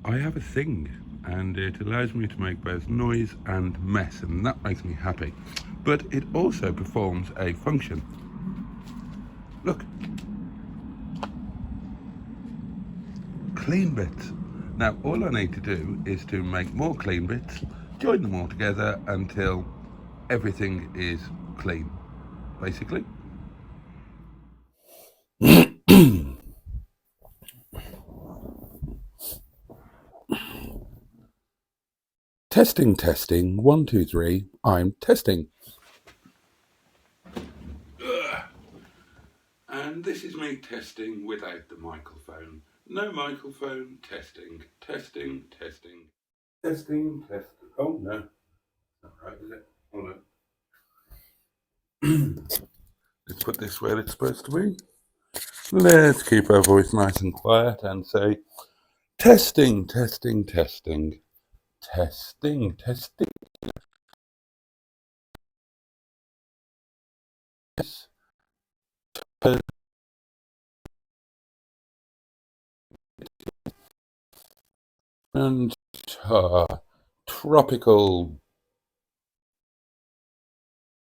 I have a thing, and it allows me to make both noise and mess, and that makes me happy. But it also performs a function. Look. Clean bits. Now all I need to do is to make more clean bits, join them all together until everything is clean, basically. Testing, testing, 1, 2, 3, I'm testing. And this is me testing without the microphone. No microphone, testing, testing, testing. Testing, testing. Oh no, not right, is it? Hold on. Let's put this where it's supposed to be. Let's keep our voice nice and quiet and say, testing, testing, testing. Testing, testing. Yes. And tropical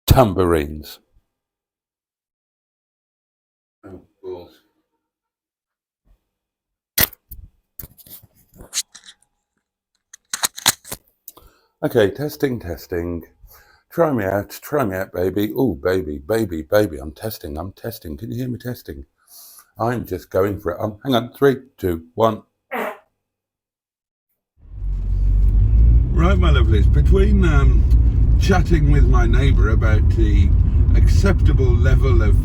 tambourines. Oh, balls. Okay, testing, testing. Try me out, baby. Oh, baby, baby, baby, I'm testing. Can you hear me testing? I'm just going for it. Hang on, 3, 2, 1. Right, my lovelies, between chatting with my neighbour about the acceptable level of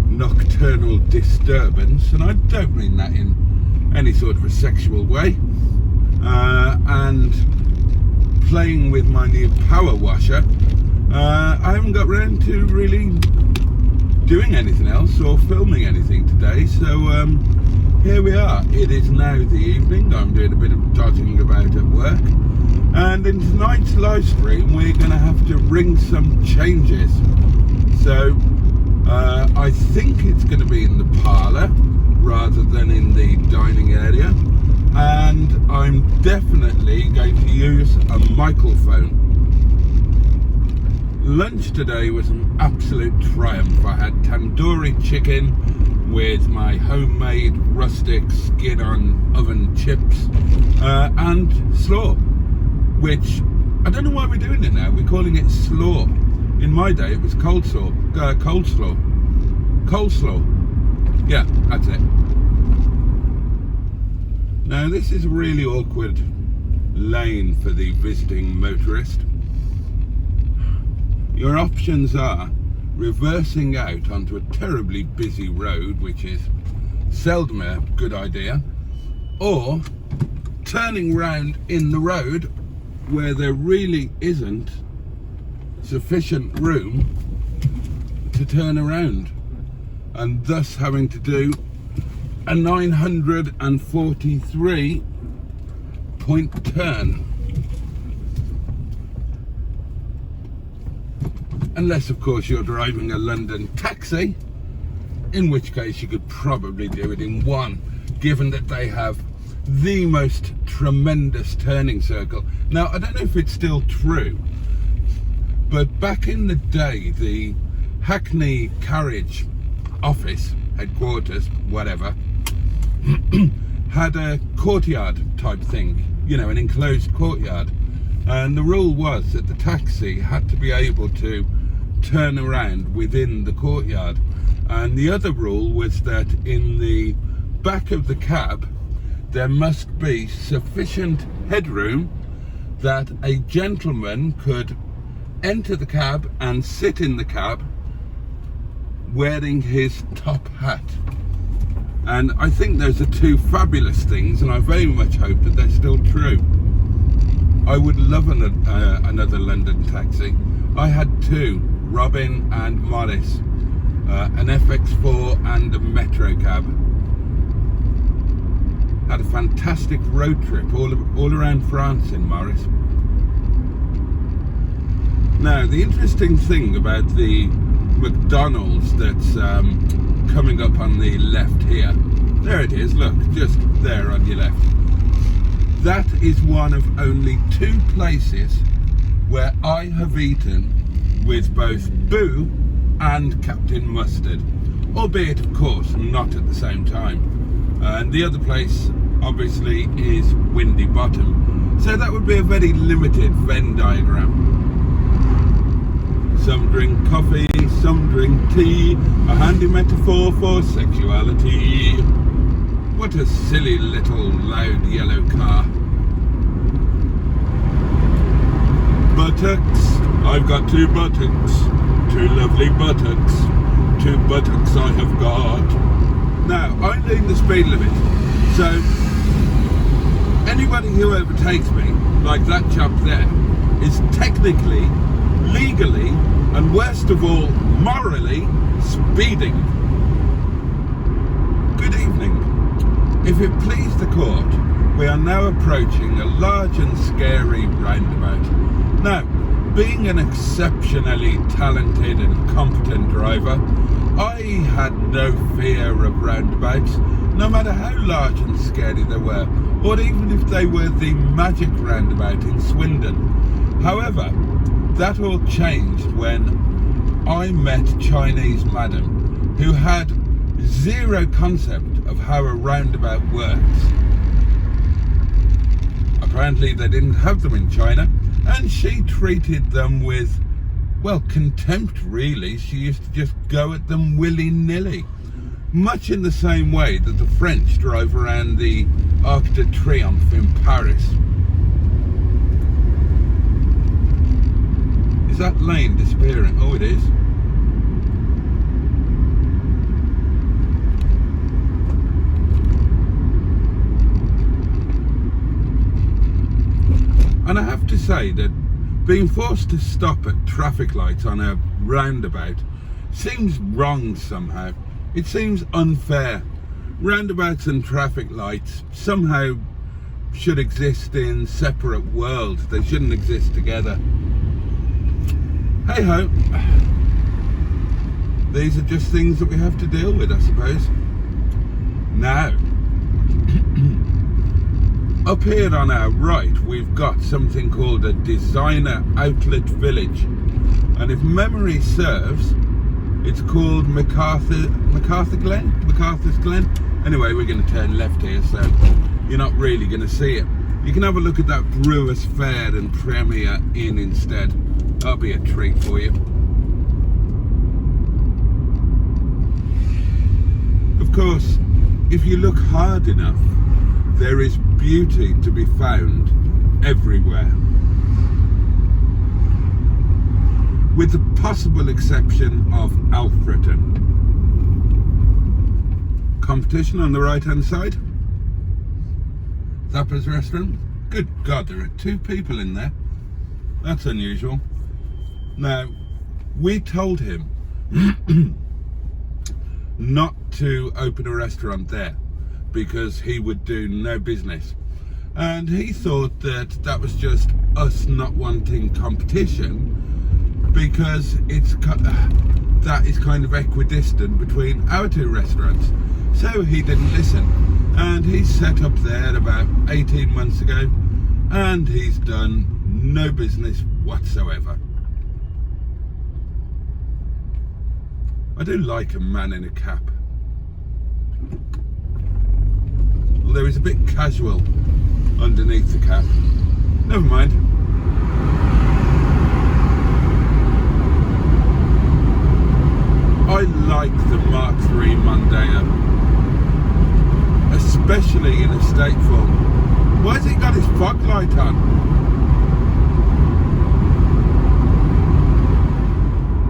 nocturnal disturbance, and I don't mean that in any sort of a sexual way, and playing with my new power washer, I haven't got round to really doing anything else or filming anything today, so here we are. It is now the evening. I'm doing a bit of dodging about at work, and in tonight's live stream we're going to have to ring some changes. So I think it's going to be in the parlour rather than in the dining area, and I'm definitely going to use a microphone. Lunch today was an absolute triumph. I had tandoori chicken with my homemade rustic skin on oven chips and slaw, which I don't know why we're doing it now. We're calling it slaw. In my day it was coleslaw. Yeah, that's it. Now this is a really awkward lane for the visiting motorist. Your options are reversing out onto a terribly busy road, which is seldom a good idea, or turning round in the road where there really isn't sufficient room to turn around, and thus having to do a 943 point turn. Unless, of course, you're driving a London taxi, in which case you could probably do it in one, given that they have the most tremendous turning circle. Now, I don't know if it's still true, but back in the day, the Hackney Carriage office, headquarters, whatever, had a courtyard type thing, you know, an enclosed courtyard. And the rule was that the taxi had to be able to turn around within the courtyard. And the other rule was that in the back of the cab, there must be sufficient headroom that a gentleman could enter the cab and sit in the cab wearing his top hat. And I think those are two fabulous things, and I very much hope that they're still true. I would love another London taxi. I had two, Robin and Morris, an FX4 and a Metro cab. Had a fantastic road trip all around France in Morris. Now, the interesting thing about the McDonald's that's coming up on the left here, there it is, look, just there on your left. That is one of only 2 places where I have eaten with both Boo and Captain Mustard, albeit of course not at the same time. And the other place obviously is Windy Bottom, so that would be a very limited Venn diagram. Some drink coffee, some drink tea, a handy metaphor for sexuality. What a silly little loud yellow car. Buttocks, I've got 2 buttocks, 2 lovely buttocks, 2 buttocks I have got. Now, I'm doing the speed limit, so anybody who overtakes me, like that chap there, is technically, legally, and worst of all, morally, speeding. Good evening. If it please the court, we are now approaching a large and scary roundabout. Now, being an exceptionally talented and competent driver, I had no fear of roundabouts, no matter how large and scary they were, or even if they were the magic roundabout in Swindon. However, that all changed when I met Chinese madam, who had zero concept of how a roundabout works. Apparently they didn't have them in China, and she treated them with, well, contempt really. She used to just go at them willy-nilly, much in the same way that the French drive around the Arc de Triomphe in Paris. Is that lane disappearing? Oh, it is. And I have to say that being forced to stop at traffic lights on a roundabout seems wrong somehow. It seems unfair. Roundabouts and traffic lights somehow should exist in separate worlds. They shouldn't exist together. Hey ho. These are just things that we have to deal with, I suppose. Now, up here on our right, we've got something called a designer outlet village, and if memory serves, it's called MacArthur's Glen. Anyway, we're going to turn left here, so you're not really going to see it. You can have a look at that Brewers Fair and Premier Inn instead. That'll be a treat for you. Of course, if you look hard enough, there is beauty to be found everywhere. With the possible exception of Alfreton. Competition on the right hand side. Zappa's restaurant. Good God, there are 2 people in there. That's unusual. Now, we told him not to open a restaurant there because he would do no business, and he thought that that was just us not wanting competition because that is kind of equidistant between our 2 restaurants. So he didn't listen, and he set up there about 18 months ago, and he's done no business whatsoever. I do like a man in a cap. Although he's a bit casual underneath the cap. Never mind. I like the Mark III Mondeo, especially in estate form. Why has he got his fog light on?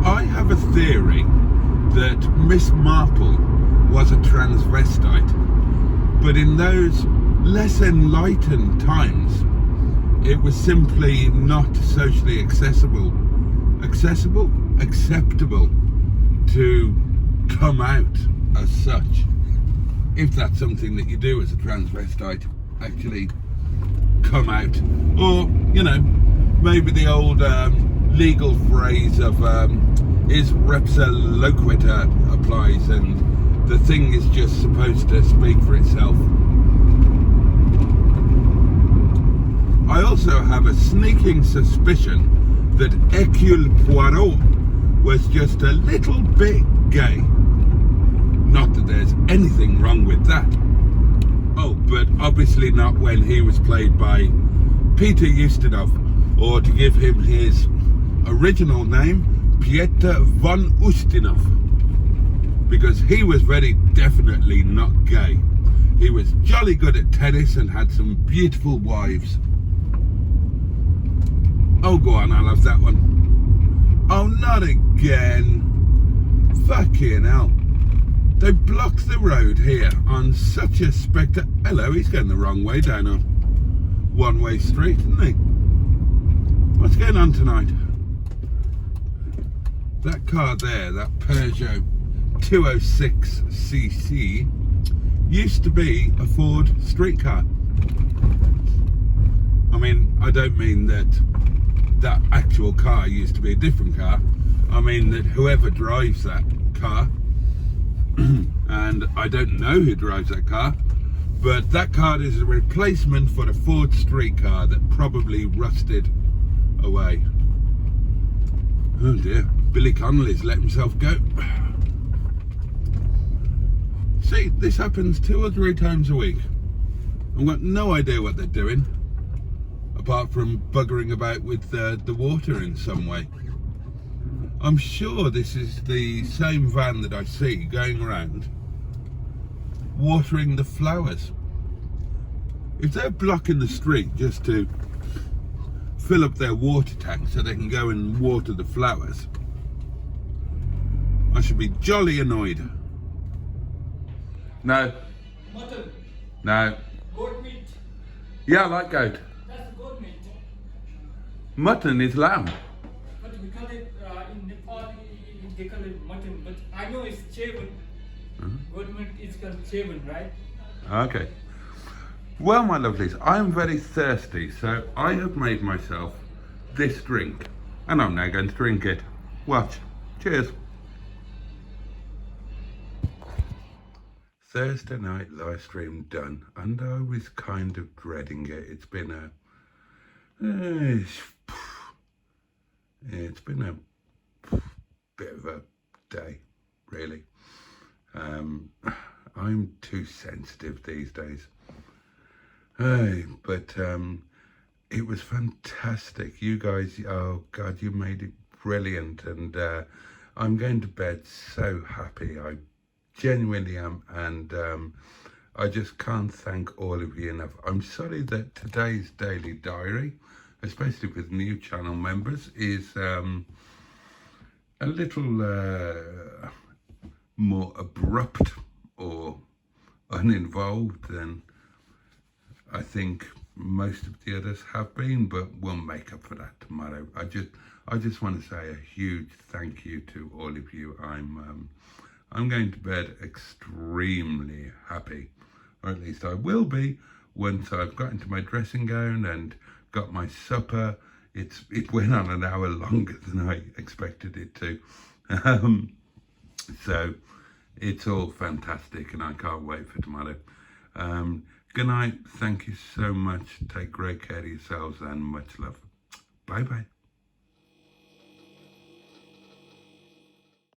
I have a theory that Miss Marple was a transvestite, but in those less enlightened times, it was simply not socially acceptable to come out as such. If that's something that you do as a transvestite, actually come out. Or, you know, maybe the old legal phrase of is repsa loquita applies, and the thing is just supposed to speak for itself. I also have a sneaking suspicion that Hercule Poirot was just a little bit gay. Not that there's anything wrong with that. Oh, but obviously not when he was played by Peter Ustinov, or to give him his original name, Peter von Ustinov, because he was very definitely not gay. He was jolly good at tennis and had some beautiful wives. Oh, go on, I'll have that one. Oh, not again. Fucking hell. They blocked the road here on such a Hello, he's going the wrong way down a one-way street, isn't he? What's going on tonight? That car there, that Peugeot 206cc, used to be a Ford streetcar. I mean, I don't mean that actual car used to be a different car. I mean that whoever drives that car, and I don't know who drives that car, but that car is a replacement for the Ford streetcar that probably rusted away. Oh dear, Billy Connolly's let himself go. See, this happens 2 or 3 times a week. I've got no idea what they're doing, apart from buggering about with the water in some way. I'm sure this is the same van that I see going around watering the flowers. If they're blocking the street just to fill up their water tank so they can go and water the flowers, I should be jolly annoyed. No. Mutton. No. Goat meat. Yeah, I like goat. That's goat meat. Mutton is lamb. But we call it in Nepal, they call it mutton. But I know it's chevan. Goat meat is called chevan, right? Okay. Well, my lovelies, I am very thirsty, so I have made myself this drink, and I'm now going to drink it. Watch. Cheers. Thursday night live stream done, and I was kind of dreading it. It's been a bit of a day, really. I'm too sensitive these days. But it was fantastic. You guys, oh God, you made it brilliant, and I'm going to bed so happy. I genuinely am, and I just can't thank all of you enough. I'm sorry that today's daily diary, especially with new channel members, is a little more abrupt or uninvolved than I think most of the others have been, but we'll make up for that tomorrow. I just want to say a huge thank you to all of you. I'm going to bed extremely happy, or at least I will be once I've got into my dressing gown and got my supper. It went on an hour longer than I expected it to. So it's all fantastic, and I can't wait for tomorrow. Good night. Thank you so much. Take great care of yourselves, and much love. Bye bye.